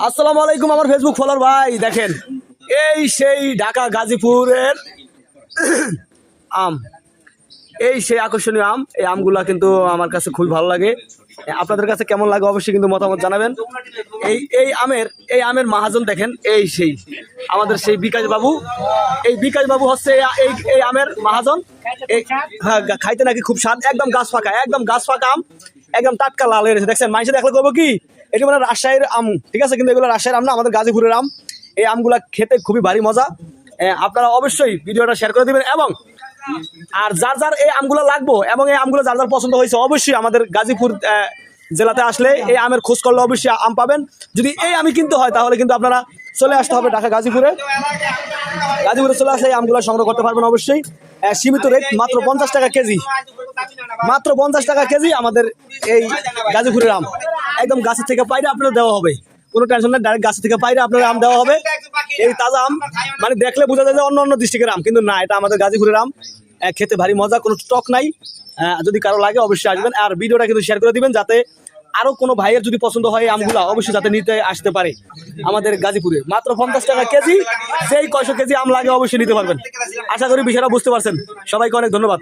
আসসালামু আলাইকুম আমার ফেসবুক ফলোয়ার ভাই, দেখেন এই সেই ঢাকা গাজীপুরের আম, এই সেই আকর্ষণীয় আম। এই আমগুলা কিন্তু আমার কাছে খুবই ভালো লাগে। আপনাদের কাছে কেমন লাগে অবশ্যই কিন্তু মতামত জানাবেন। এই আমের মাহাজন দেখেন, এই সেই আমাদের সেই বিকাশ বাবু। এই বিকাশ বাবু হচ্ছে এই আমের মাহাজন। হ্যাঁ, খাইতে নাকি খুব স্বাদ, একদম গাছ ফাঁকা আম, একদম টাটকা লাল হয়ে গেছে। দেখছেন মানুষে দেখলে করবো কি এটা মানে রাজশাহীর আম, ঠিক আছে, কিন্তু এগুলো রাজশাহীর আম না, আমাদের গাজীপুরের আম। এই আমগুলা খেতে খুবই ভারী মজা। আপনারা অবশ্যই ভিডিওটা শেয়ার করে দিবেন, এবং আর যার যার এই আমগুলো লাগবো এবং এই আমগুলো যার যার পছন্দ হয়েছে অবশ্যই আমাদের গাজীপুর জেলাতে আসলে এই আমের খোঁজ করলে অবশ্যই আম পাবেন। যদি এই আমি কিনতে হয় তাহলে কিন্তু আপনারা চলে আসতে হবে ঢাকা গাজীপুরে চলে আসলে এই আমগুলো সংগ্রহ করতে পারবেন অবশ্যই। সীমিত রেট, মাত্র 50 টাকা কেজি, মাত্র 50 টাকা কেজি আমাদের এই গাজীপুরের আম। একদম গাছের থেকে পাইরে আপনারা দেওয়া হবে, কোনো টেনশন নেই, ডাইরেক্ট গাছ থেকে পাইরে আপনার আম দেওয়া হবে। এই তাজা আম মানে দেখলে বোঝা যায় যে অন্য ডিস্ট্রিক্টের আম, কিন্তু না, এটা আমাদের গাজীপুরের আম। খেতে ভারী মজা, কোনো স্টক নাই। যদি কারো লাগে অবশ্যই আসবেন, আর ভিডিওটা কিন্তু শেয়ার করে দিবেন যাতে আরো কোনো ভাইয়ের যদি পছন্দ হয় আমগুলা অবশ্যই যাতে নিতে আসতে পারে আমাদের গাজীপুরে। মাত্র 50 টাকা কেজি, যেই কয়শো কেজি আম লাগে অবশ্যই নিতে পারবেন। আশা করি বিষয়টা বুঝতে পারছেন। সবাইকে অনেক ধন্যবাদ।